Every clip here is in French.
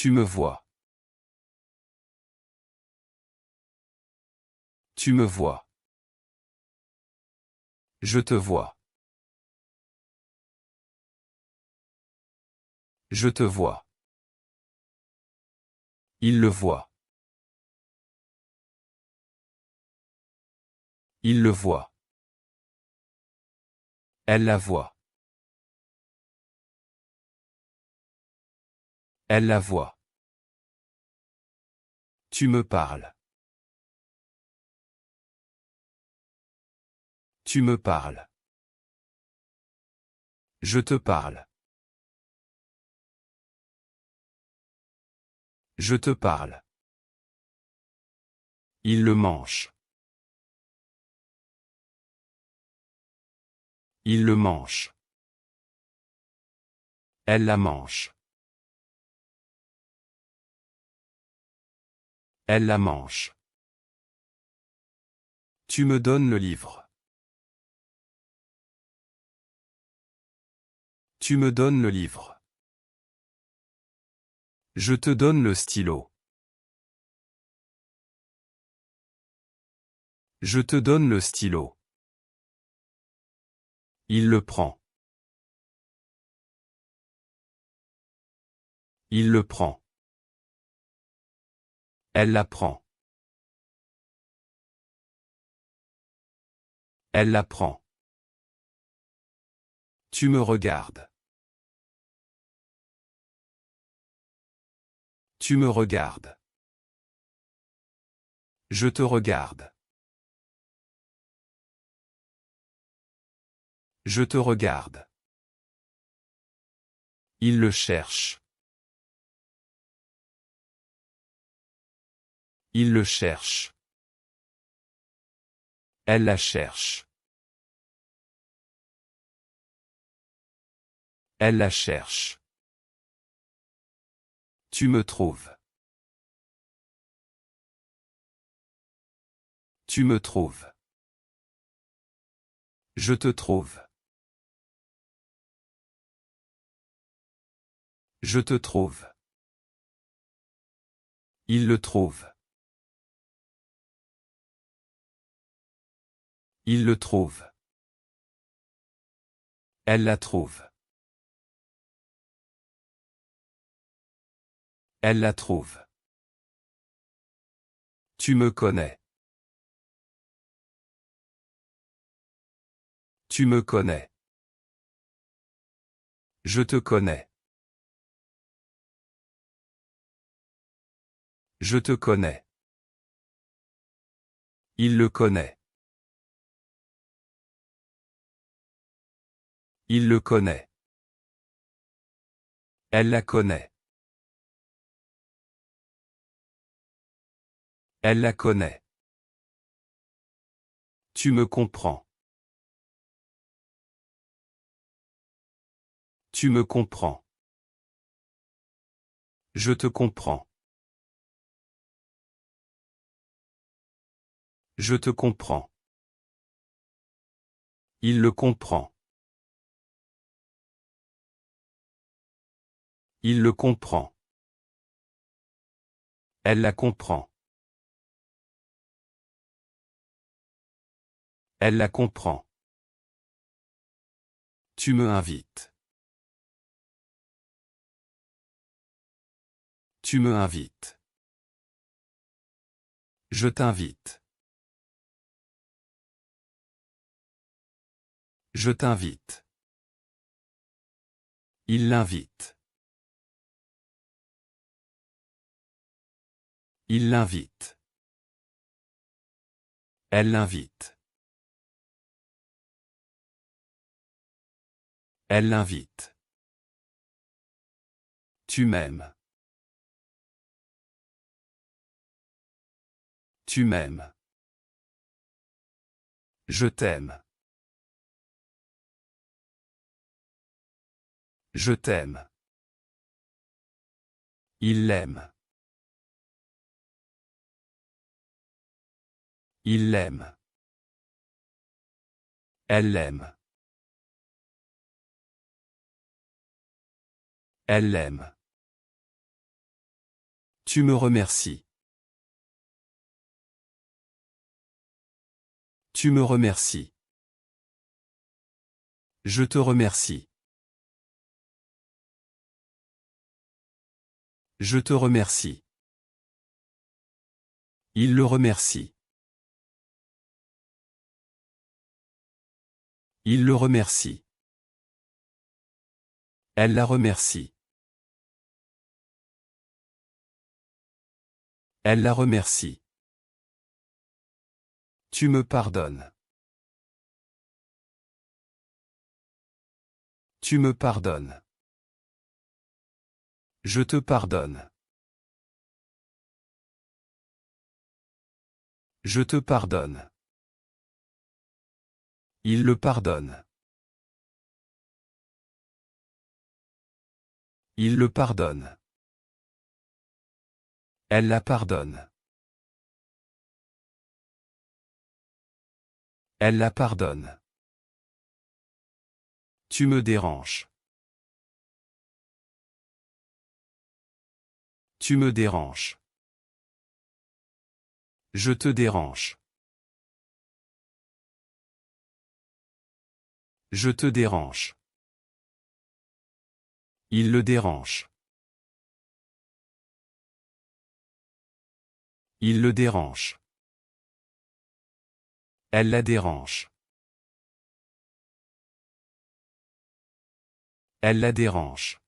Tu me vois. Tu me vois. Je te vois. Je te vois. Il le voit. Il le voit. Elle la voit. Elle la voit. Tu me parles. Tu me parles. Je te parle. Je te parle. Il le mange. Il le mange. Elle la mange. Elle la mange. Tu me donnes le livre. Tu me donnes le livre. Je te donne le stylo. Je te donne le stylo. Il le prend. Il le prend. Elle la prend. Elle la prend. Tu me regardes. Tu me regardes. Je te regarde. Je te regarde. Il le cherche. Il le cherche. Elle la cherche. Elle la cherche. Tu me trouves. Tu me trouves. Je te trouve. Je te trouve. Il le trouve. Il le trouve. Elle la trouve. Elle la trouve. Tu me connais. Tu me connais. Je te connais. Je te connais. Il le connaît. Il le connaît. Elle la connaît. Elle la connaît. Tu me comprends. Tu me comprends. Je te comprends. Je te comprends. Il le comprend. Il le comprend. Elle la comprend. Elle la comprend. Tu me invites. Tu me invites. Je t'invite. Je t'invite. Il l'invite. Il l'invite. Elle l'invite. Elle l'invite. Tu m'aimes. Tu m'aimes. Je t'aime. Je t'aime. Il l'aime. Il l'aime. Elle l'aime. Elle l'aime. Tu me remercies. Tu me remercies. Je te remercie. Je te remercie. Il le remercie. Il le remercie. Elle la remercie. Elle la remercie. Tu me pardonnes. Tu me pardonnes. Je te pardonne. Je te pardonne. Il le pardonne. Il le pardonne. Elle la pardonne. Elle la pardonne. Tu me déranges. Tu me déranges. Je te dérange. Je te dérange. Il le dérange. Il le dérange. Elle la dérange. Elle la dérange.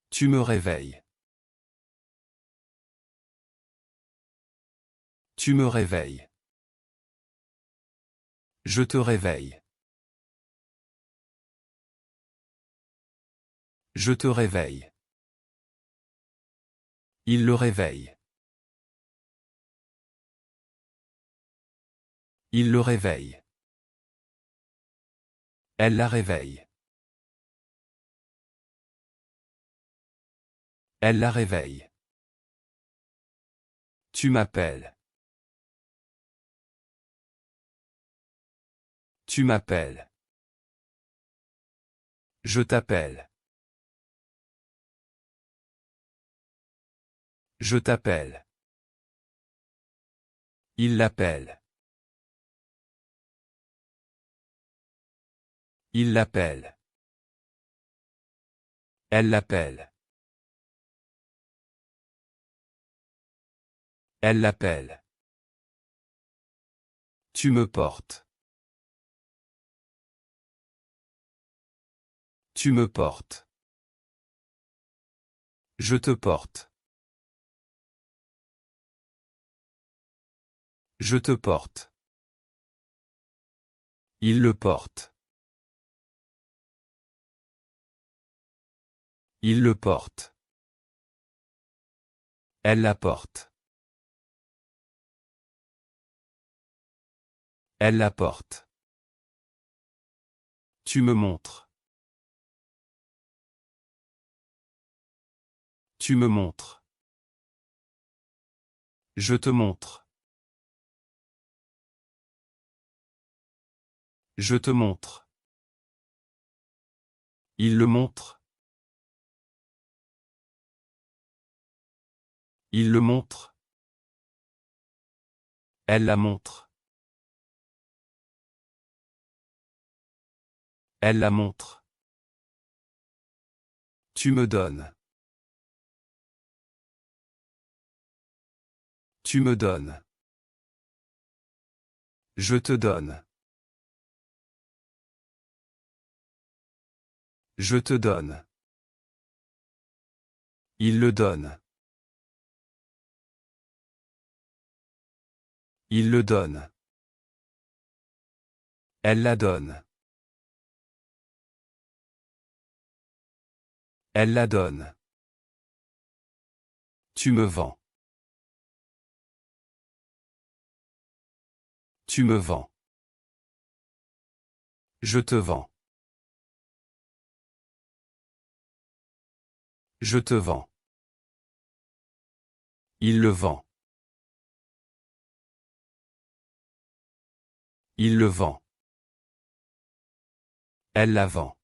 Tu me réveilles. Tu me réveilles. Je te réveille. Je te réveille. Il le réveille. Il le réveille. Elle la réveille. Elle la réveille. Tu m'appelles. Tu m'appelles. Je t'appelle. Je t'appelle. Il l'appelle. Il l'appelle. Elle l'appelle. Elle l'appelle. Tu me portes. Tu me portes. Je te porte. Je te porte. Il le porte. Il le porte. Elle la porte. Elle la porte. Tu me montres. Tu me montres. Je te montre. Je te montre. Il le montre. Il le montre. Elle la montre. Elle la montre. Tu me donnes. Tu me donnes. Je te donne. Je te donne. Il le donne. Il le donne. Elle la donne. Elle la donne. Tu me vends. Tu me vends. Je te vends. Je te vends. Il le vend. Il le vend. Elle la vend.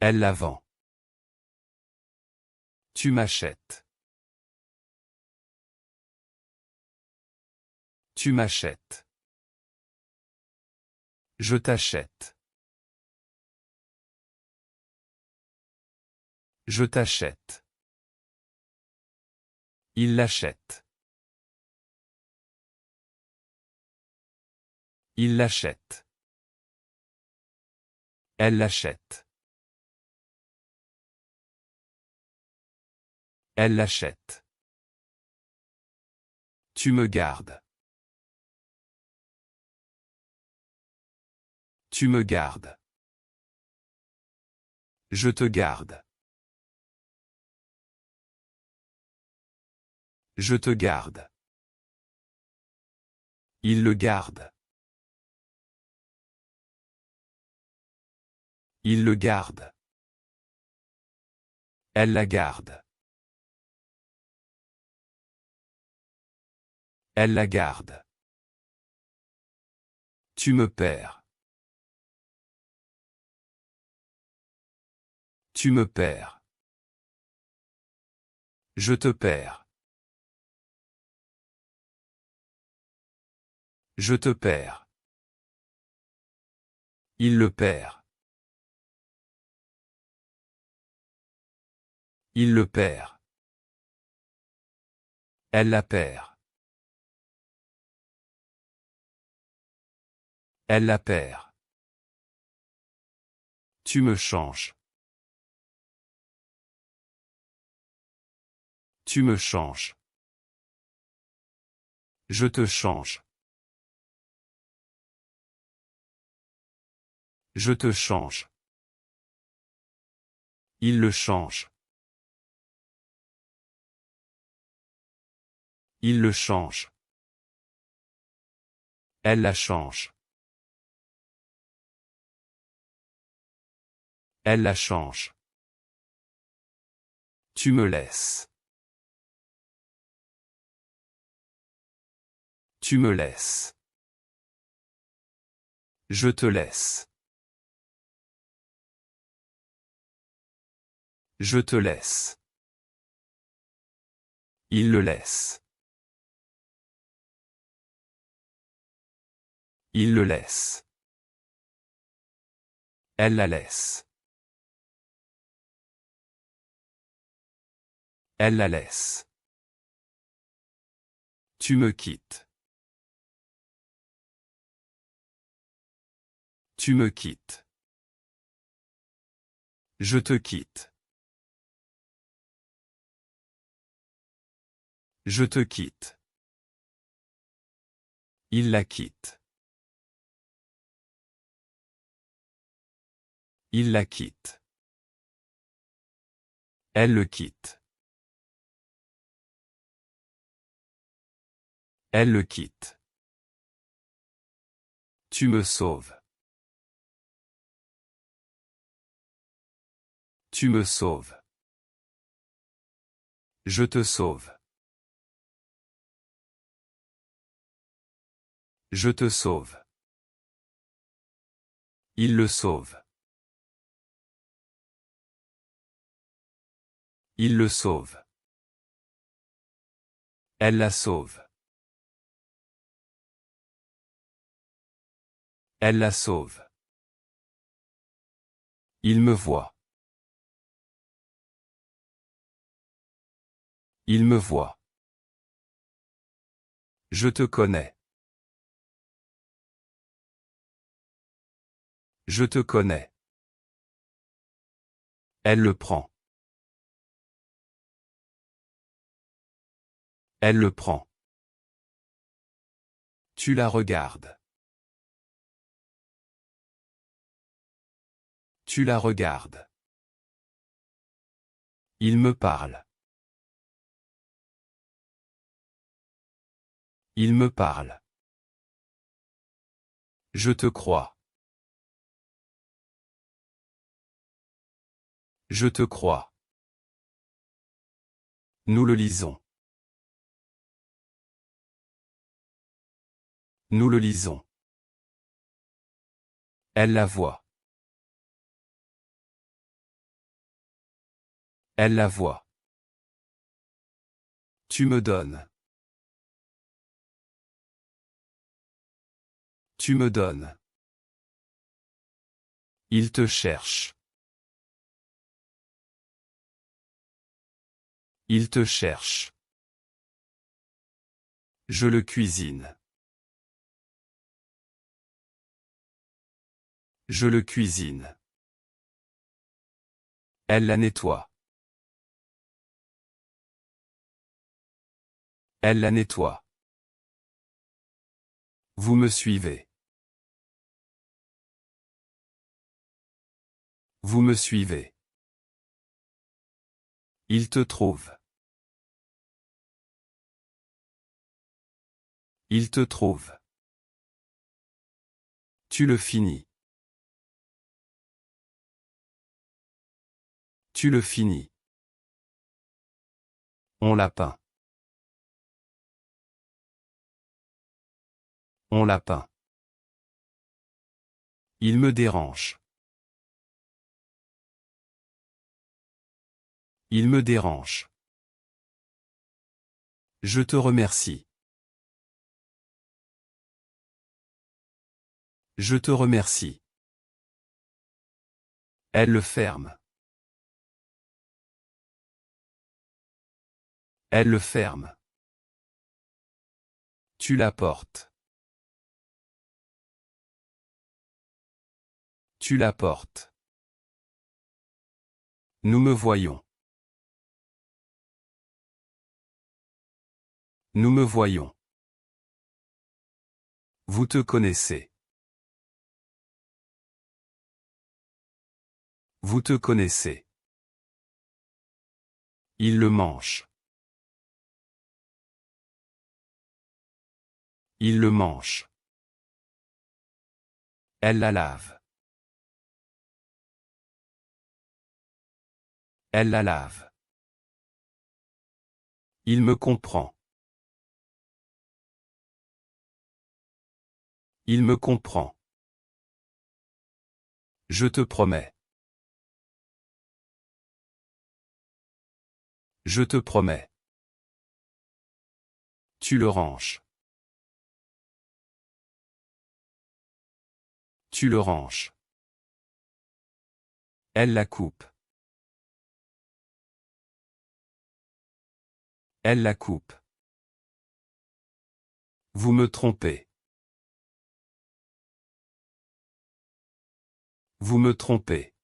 Elle la vend. Tu m'achètes. Tu m'achètes. Je t'achète. Je t'achète. Il l'achète. Il l'achète. Elle l'achète. Elle l'achète. Tu me gardes. Tu me gardes. Je te garde. Je te garde. Il le garde. Il le garde. Elle la garde. Elle la garde. Tu me perds. Tu me perds. Je te perds. Je te perds. Il le perd. Il le perd. Elle la perd. Elle la perd. Tu me changes. Tu me changes. Je te change. Je te change. Il le change. Il le change. Elle la change. Elle la change. Tu me laisses. Tu me laisses. Je te laisse. Je te laisse. Il le laisse. Il le laisse. Elle la laisse. Elle la laisse. Tu me quittes. Tu me quittes. Je te quitte. Je te quitte. Il la quitte. Il la quitte. Elle le quitte. Elle le quitte. Tu me sauves. Tu me sauves. Je te sauve. Je te sauve. Il le sauve. Il le sauve. Elle la sauve. Elle la sauve. Il me voit. Il me voit. Je te connais. Je te connais. Elle le prend. Elle le prend. Tu la regardes. Tu la regardes. Il me parle. Il me parle. Je te crois. Je te crois. Nous le lisons. Nous le lisons. Elle la voit. Elle la voit. Tu me donnes. Tu me donnes. Il te cherche. Il te cherche. Je le cuisine. Je le cuisine. Elle la nettoie. Elle la nettoie. Vous me suivez. Vous me suivez. Il te trouve. Il te trouve. Tu le finis. Tu le finis. On l'a peint. On l'a peint. Il me dérange. Il me dérange. Je te remercie. Je te remercie. Elle le ferme. Elle le ferme. Tu la portes. Tu la portes. Nous me voyons. Nous me voyons. Vous te connaissez. Vous te connaissez. Il le mange. Il le mange. Elle la lave. Elle la lave. Il me comprend. Il me comprend. Je te promets. Je te promets. Tu le ranges. Tu le ranges. Elle la coupe. Elle la coupe. Vous me trompez. Vous me trompez.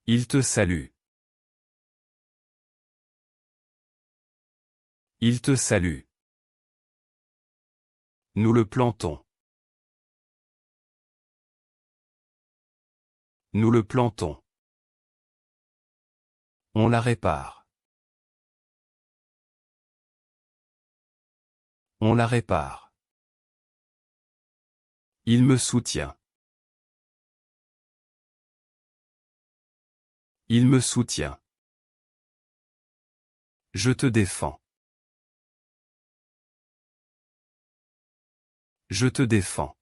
Il te salue. Il te salue. Nous le plantons. Nous le plantons. On la répare. On la répare. Il me soutient. Il me soutient. Je te défends. Je te défends.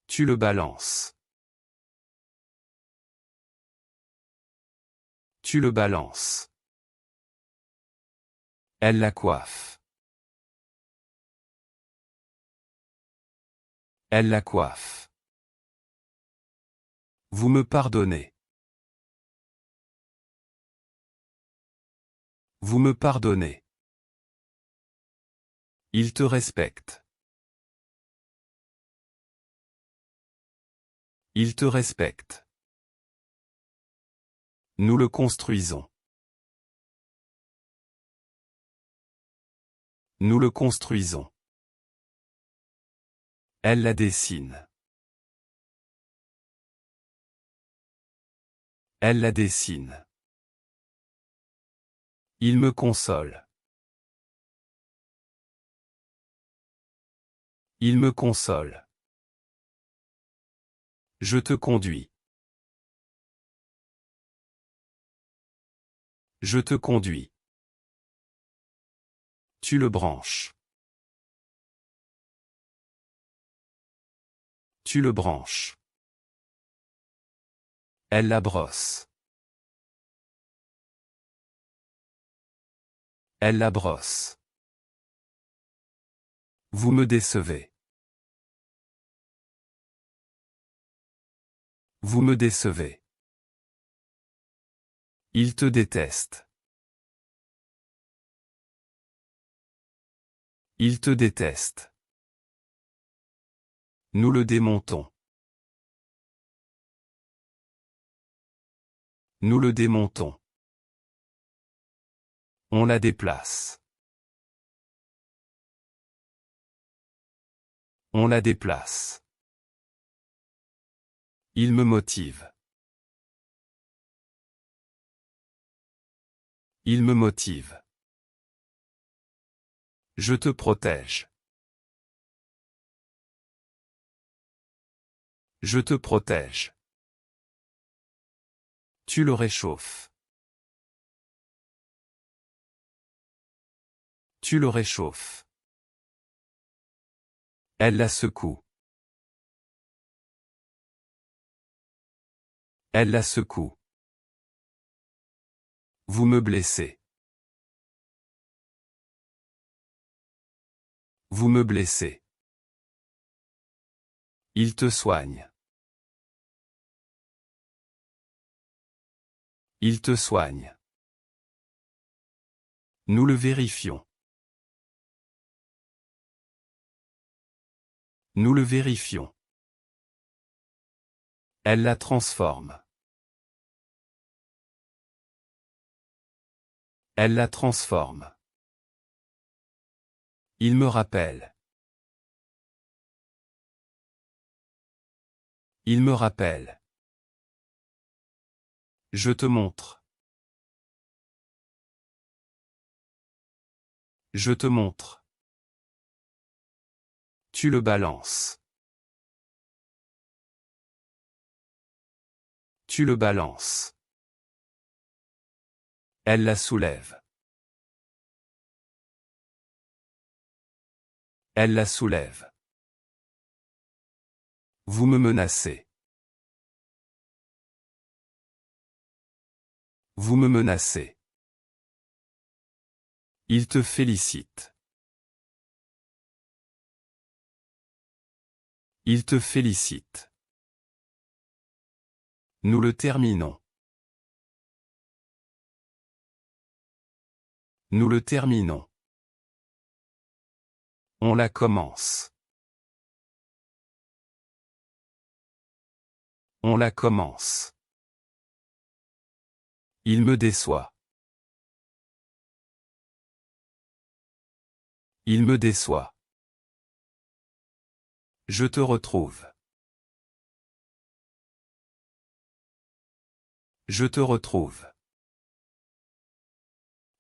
Tu le balances. Tu le balances. Elle la coiffe. Elle la coiffe. Vous me pardonnez. Vous me pardonnez. Il te respecte. Il te respecte. Nous le construisons. Nous le construisons. Elle la dessine. Elle la dessine. Il me console. Il me console. Je te conduis. Je te conduis. Tu le branches. Tu le branches. Elle la brosse. Elle la brosse. Vous me décevez. Vous me décevez. Il te déteste. Il te déteste. Nous le démontons. Nous le démontons. On la déplace. On la déplace. Il me motive. Il me motive. Je te protège. Je te protège. Tu le réchauffes. Tu le réchauffes. Elle la secoue. Elle la secoue. Vous me blessez. Vous me blessez. Il te soigne. Il te soigne. Nous le vérifions. Nous le vérifions. Elle la transforme. Elle la transforme. Il me rappelle. Il me rappelle. Je te montre. Je te montre. Tu le balances. Tu le balances. Elle la soulève. Elle la soulève. Vous me menacez. Vous me menacez. Il te félicite. Il te félicite. Nous le terminons. Nous le terminons. On la commence. On la commence. Il me déçoit. Il me déçoit. Je te retrouve. Je te retrouve.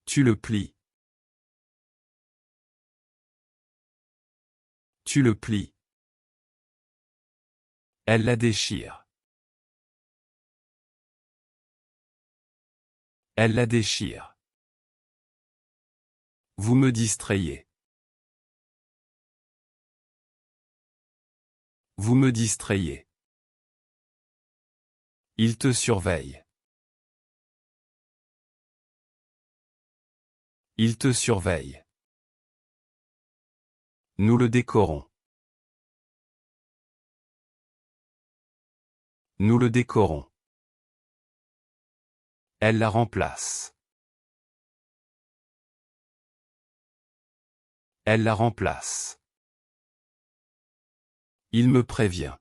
Tu le plies. Tu le plies. Elle la déchire. Elle la déchire. Vous me distrayez. Vous me distrayez. Il te surveille. Il te surveille. Nous le décorons. Nous le décorons. Elle la remplace. Elle la remplace. Il me prévient.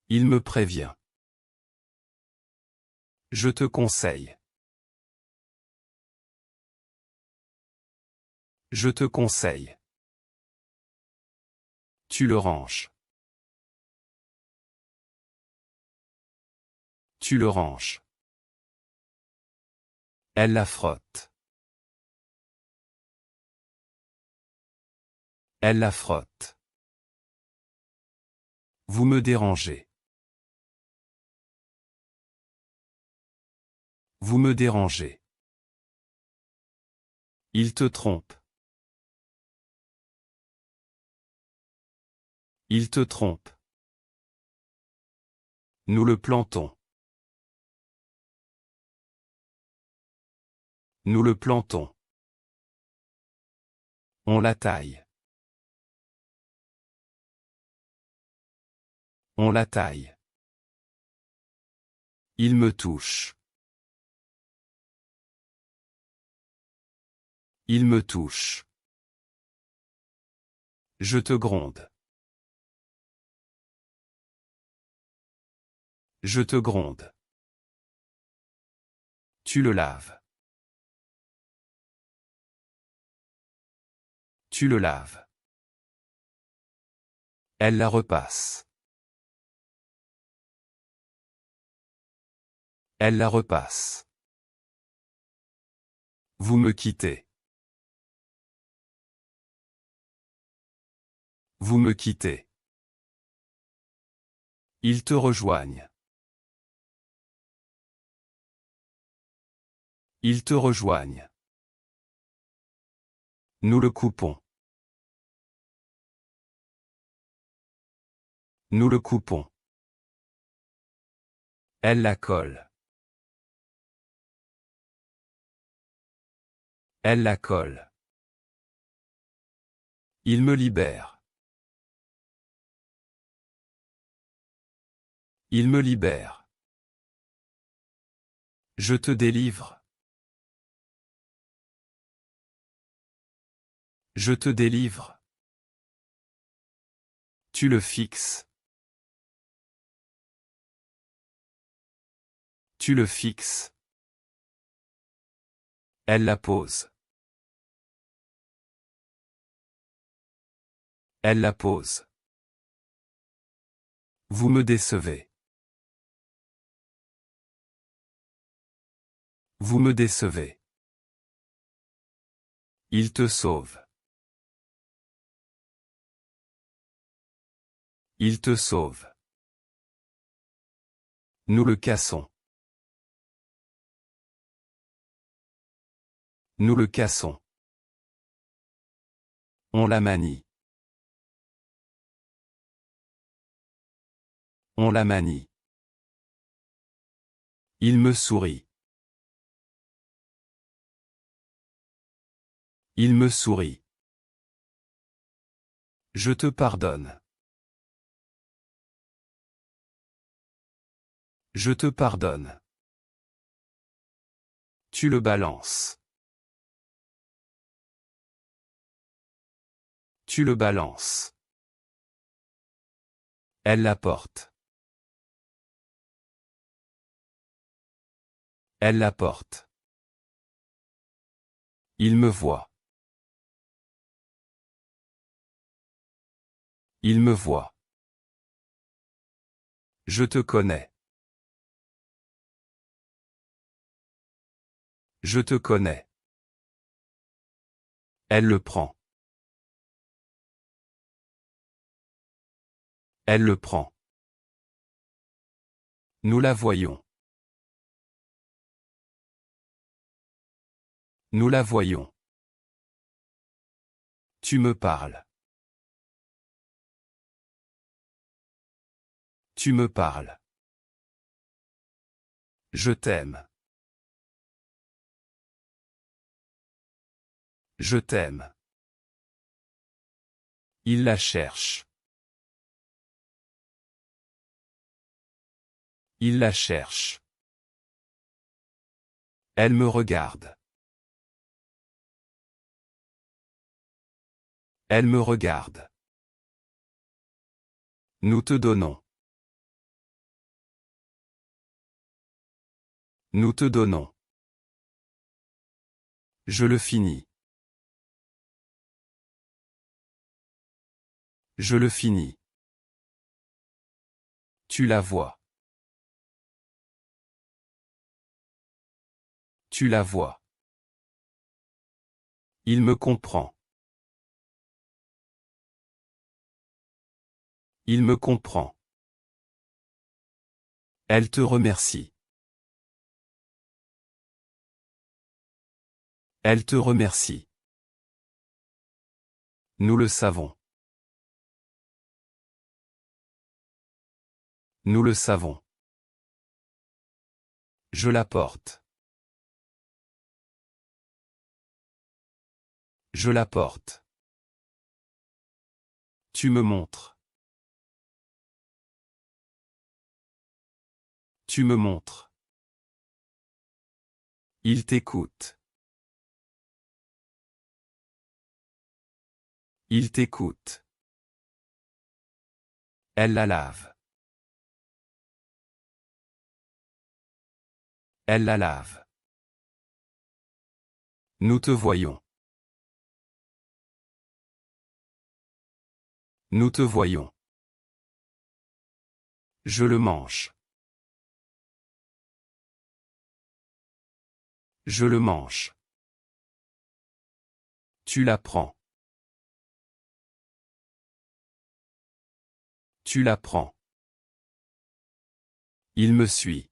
Il me prévient. Je te conseille. Je te conseille. Tu le ranges. Tu le ranges. Elle la frotte. Elle la frotte. Vous me dérangez. Vous me dérangez. Il te trompe. Il te trompe. Nous le plantons. Nous le plantons. On la taille. On la taille. Il me touche. Il me touche. Je te gronde. Je te gronde. Tu le laves. Tu le laves. Elle la repasse. Elle la repasse. Vous me quittez. Vous me quittez. Ils te rejoignent. Ils te rejoignent. Nous le coupons. Nous le coupons. Elle la colle. Elle la colle. Il me libère. Il me libère. Je te délivre. Je te délivre. Tu le fixes. Tu le fixes. Elle la pose. Elle la pose. Vous me décevez. Vous me décevez. Il te sauve. Il te sauve. Nous le cassons. Nous le cassons. On la manie. On la manie. Il me sourit. Il me sourit. Je te pardonne. Je te pardonne. Tu le balances. Tu le balances. Elle la porte. Elle la porte. Il me voit. Il me voit. Je te connais. Je te connais. Elle le prend. Elle le prend. Nous la voyons. Nous la voyons. Tu me parles. Tu me parles. Je t'aime. Je t'aime. Il la cherche. Il la cherche. Elle me regarde. Elle me regarde. Nous te donnons. Nous te donnons. Je le finis. Je le finis. Tu la vois. Tu la vois. Il me comprend. Il me comprend. Elle te remercie. Elle te remercie. Nous le savons. Nous le savons. Je la porte. Je la porte. Tu me montres. Tu me montres. Il t'écoute. Il t'écoute. Elle la lave. Elle la lave. Nous te voyons. Nous te voyons. Je le mange. Je le mange. Tu la prends. Tu la prends. Il me suit.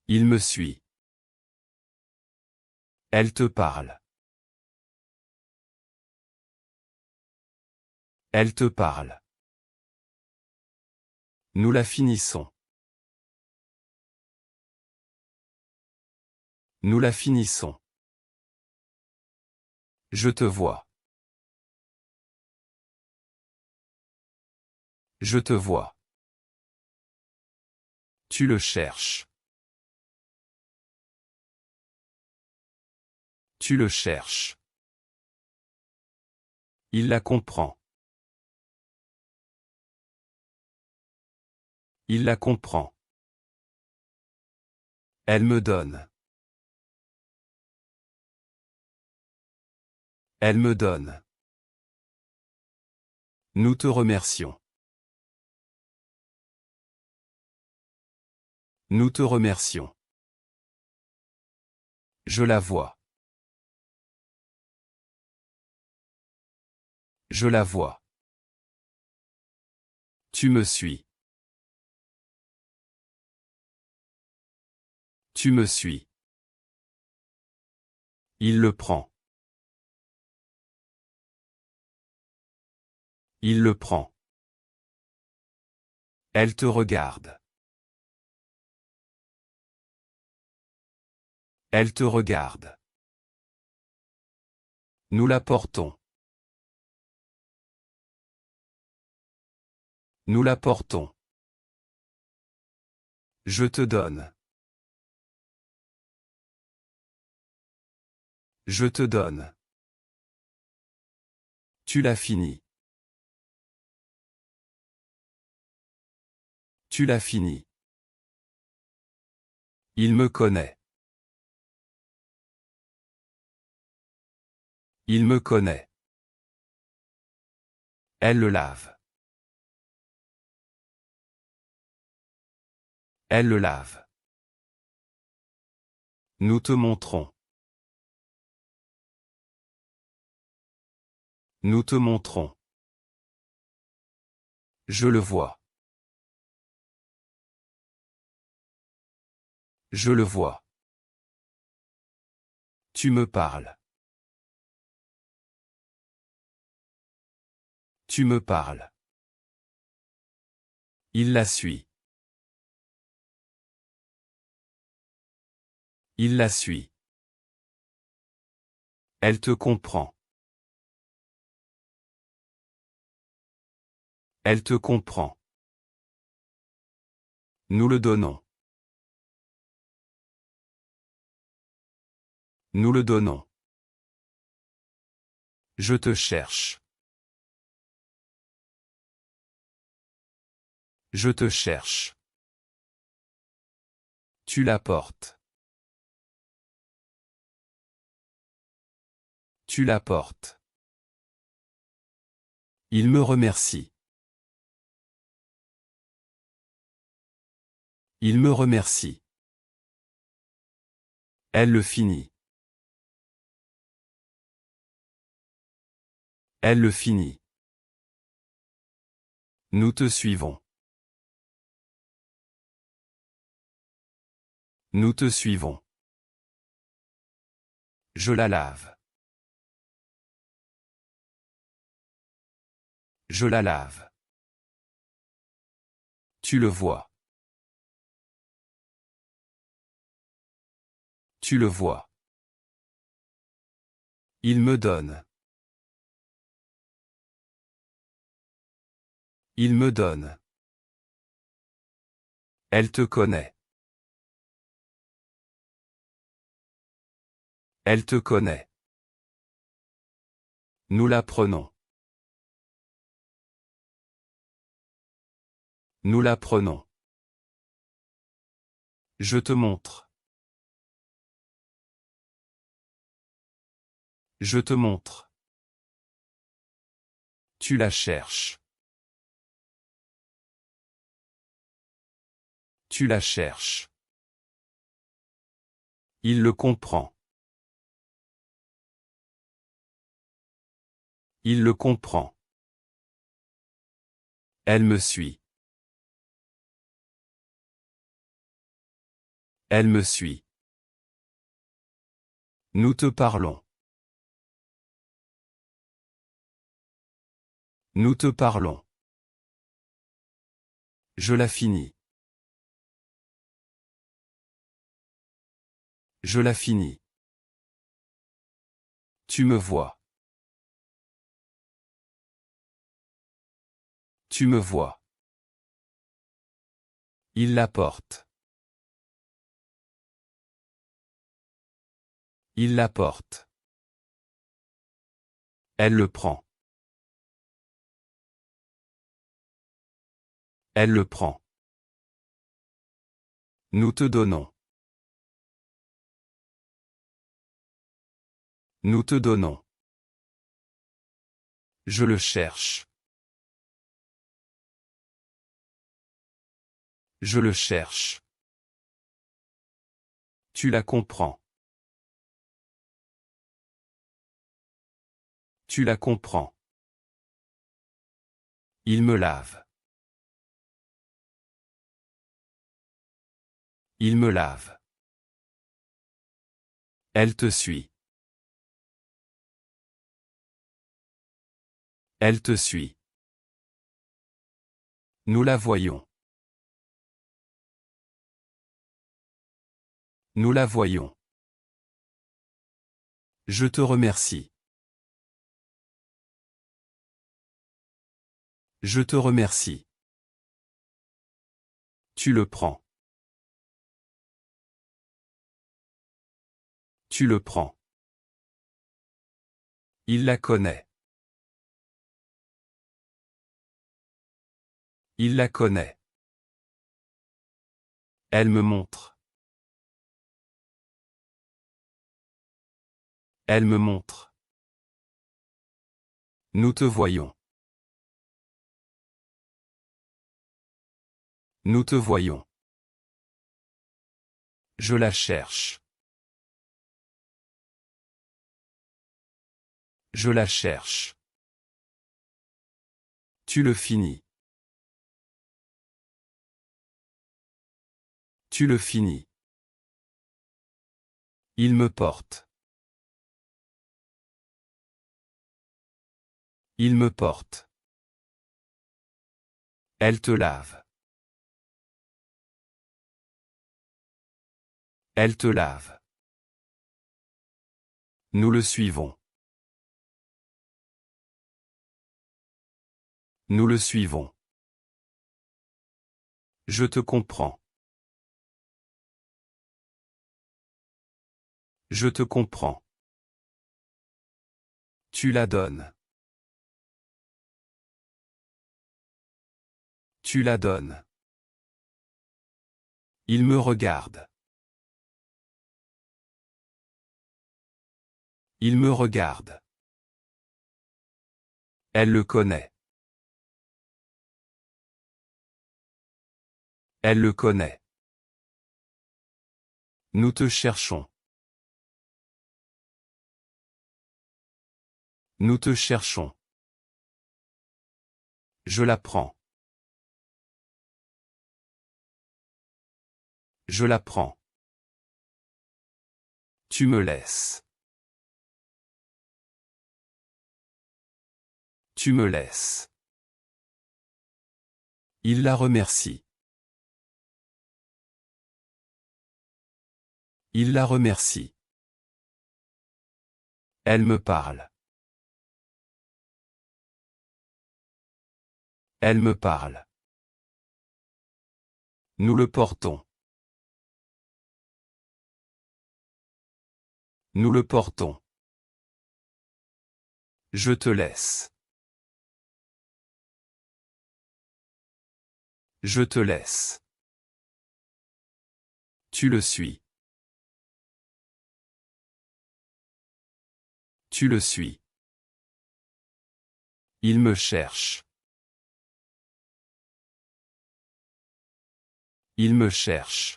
Il me suit. Elle te parle. Elle te parle. Nous la finissons. Nous la finissons. Je te vois. Je te vois. Tu le cherches. Tu le cherches. Il la comprend. Il la comprend. Elle me donne. Elle me donne. Nous te remercions. Nous te remercions. Je la vois. Je la vois. Tu me suis. Tu me suis. Il le prend. Il le prend. Elle te regarde. Elle te regarde. Nous la portons. Nous la portons. Je te donne. Je te donne. Tu l'as fini. Tu l'as fini. Il me connaît. Il me connaît. Elle le lave. Elle le lave. Nous te montrons. Nous te montrons. Je le vois. Je le vois. Tu me parles. Tu me parles. Il la suit. Il la suit. Elle te comprend. Elle te comprend. Nous le donnons. Nous le donnons. Je te cherche. Je te cherche. Tu la portes. Tu la portes. Il me remercie. Il me remercie. Elle le finit. Elle le finit. Nous te suivons. Nous te suivons. Je la lave. Je la lave. Tu le vois. Tu le vois. Il me donne. Il me donne. Elle te connaît. Elle te connaît. Nous la prenons. Nous la prenons. Je te montre. Je te montre. Tu la cherches. Tu la cherches. Il le comprend. Il le comprend. Elle me suit. Elle me suit. Nous te parlons. Nous te parlons. Je la finis. Je la finis. Tu me vois. Tu me vois. Il la porte. Il la porte. Elle le prend. Elle le prend. Nous te donnons. Nous te donnons. Je le cherche. Je le cherche. Tu la comprends. Tu la comprends. Il me lave. Il me lave. Elle te suit. Elle te suit. Nous la voyons. Nous la voyons. Je te remercie. Je te remercie. Tu le prends. Tu le prends. Il la connaît. Il la connaît. Elle me montre. Elle me montre. Nous te voyons. Nous te voyons. Je la cherche. Je la cherche. Tu le finis. Tu le finis. Il me porte. Il me porte. Elle te lave. Elle te lave. Nous le suivons. Nous le suivons. Je te comprends. Je te comprends. Tu la donnes. Tu la donnes. Il me regarde. Il me regarde. Elle le connaît. Elle le connaît. Nous te cherchons. Nous te cherchons. Je la prends. Je la prends. Tu me laisses. Tu me laisses. Il la remercie. Il la remercie. Elle me parle. Elle me parle. Nous le portons. Nous le portons. Je te laisse. Je te laisse. Tu le suis. Tu le suis. Il me cherche. Il me cherche.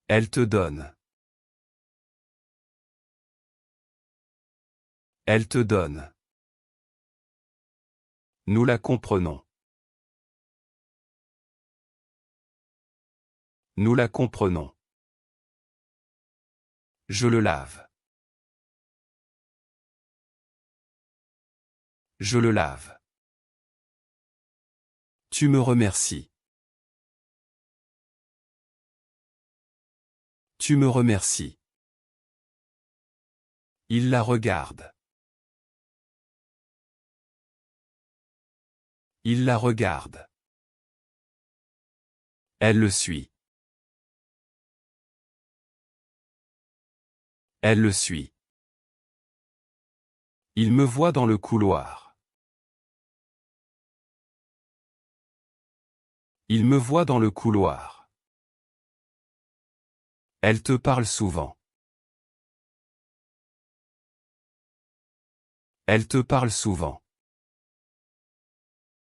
Elle te donne. Elle te donne. Nous la comprenons. Nous la comprenons. Je le lave. Je le lave. Tu me remercies. Tu me remercies. Il la regarde. Il la regarde. Elle le suit. Elle le suit. Il me voit dans le couloir. Il me voit dans le couloir. Elle te parle souvent. Elle te parle souvent.